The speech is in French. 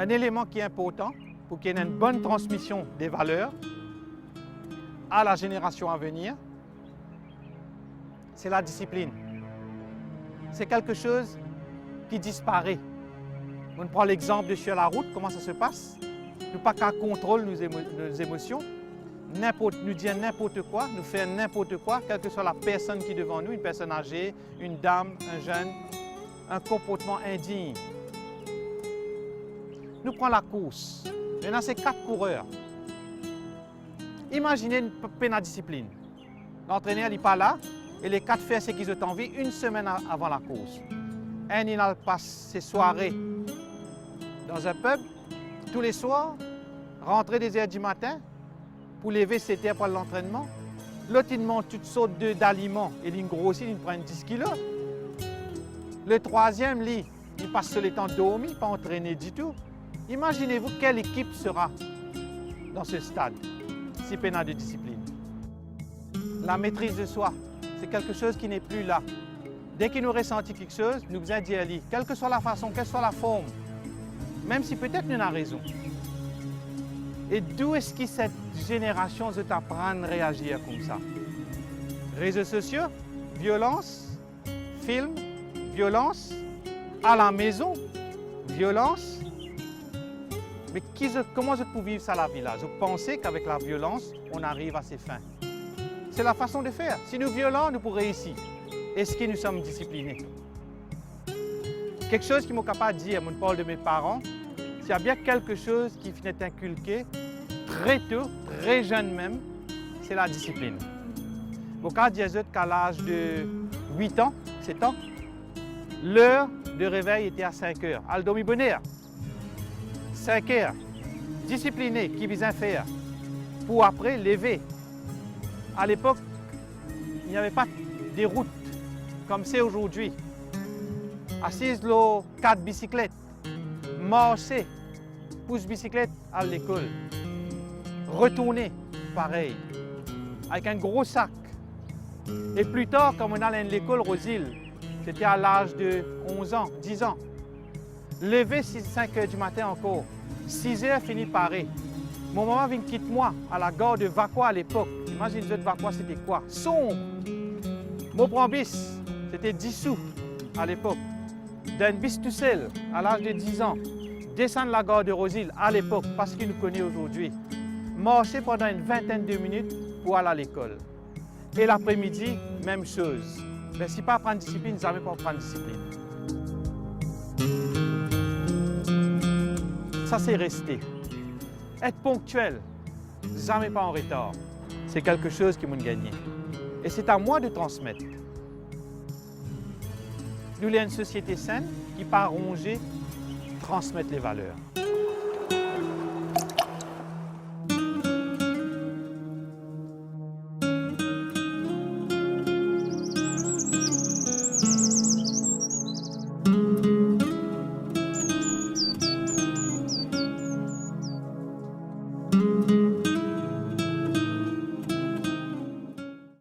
un élément qui est important pour qu'il y ait une bonne transmission des valeurs à la génération à venir, c'est la discipline. C'est quelque chose qui disparaît. On prend l'exemple de sur la route, comment ça se passe. Nous pas qu'à contrôler nos émotions, nous dire n'importe quoi, nous faire n'importe quoi, quelle que soit la personne qui est devant nous, une personne âgée, une dame, un jeune, un comportement indigne. Nous prenons la course. Maintenant, c'est 4 coureurs. Imaginez une peine à discipline. L'entraîneur n'est pas là et les 4 font ce qu'ils ont envie une semaine avant la course. Un, il passe ses soirées dans un pub, tous les soirs, rentrer des heures du matin pour lever ses terres pour l'entraînement. L'autre, il mange toutes sortes d'aliments et il grossit, il prend 10 kilos. Le troisième, lui, il passe le temps dormir, pas entraîné du tout. Imaginez-vous quelle équipe sera dans ce stade, si peine de discipline. La maîtrise de soi, c'est quelque chose qui n'est plus là. Dès qu'il nous ressentit quelque chose, nous devons dire, quelle que soit la façon, quelle que soit la forme, même si peut-être nous avons raison. Et d'où est-ce que cette génération veut apprendre à réagir comme ça? Réseaux sociaux, violence, films, violence, à la maison, violence. Mais comment je peux vivre ça la vie là? Je pensais qu'avec la violence, on arrive à ses fins. C'est la façon de faire. Si nous violons, nous pourrons réussir. Est-ce que nous sommes disciplinés? Quelque chose qui m'a capable de dire, mon parle de mes parents, s'il y a bien quelque chose qui venait inculqué très tôt, très jeune même, c'est la discipline. Au cas qu'à l'âge de 8 ans, 7 ans, l'heure de réveil était à 5 heures. Al dormi bonne heure. 5 heures. Discipliné, qui vient faire pour après lever. À l'époque, il n'y avait pas des routes comme c'est aujourd'hui. Assise là, 4 bicyclettes, marcher, pousse bicyclette à l'école, retourner, pareil, avec un gros sac. Et plus tard, comme on allait à l'école Rosil, c'était à l'âge de 11 ans, 10 ans. Lever 5 heures du matin encore, 6 heures fini pareil. Mon maman vient quitter moi à la gare de Vacois à l'époque. Imagine les autres Vacois, c'était quoi? Sombre. Mon prend bis, c'était 10 sous à l'époque. D'un bis tout seul, à l'âge de 10 ans, descendre la gare de Rosil à l'époque, parce qu'il nous connaît aujourd'hui. Marcher pendant une vingtaine de minutes pour aller à l'école. Et l'après-midi, même chose. Mais si pas prendre discipline, jamais pas prendre discipline. Ça, c'est resté. Être ponctuel, jamais pas en retard. C'est quelque chose qui m'a gagné. Et c'est à moi de transmettre. Nous, il y a une société saine qui, par ronger, transmettre les valeurs.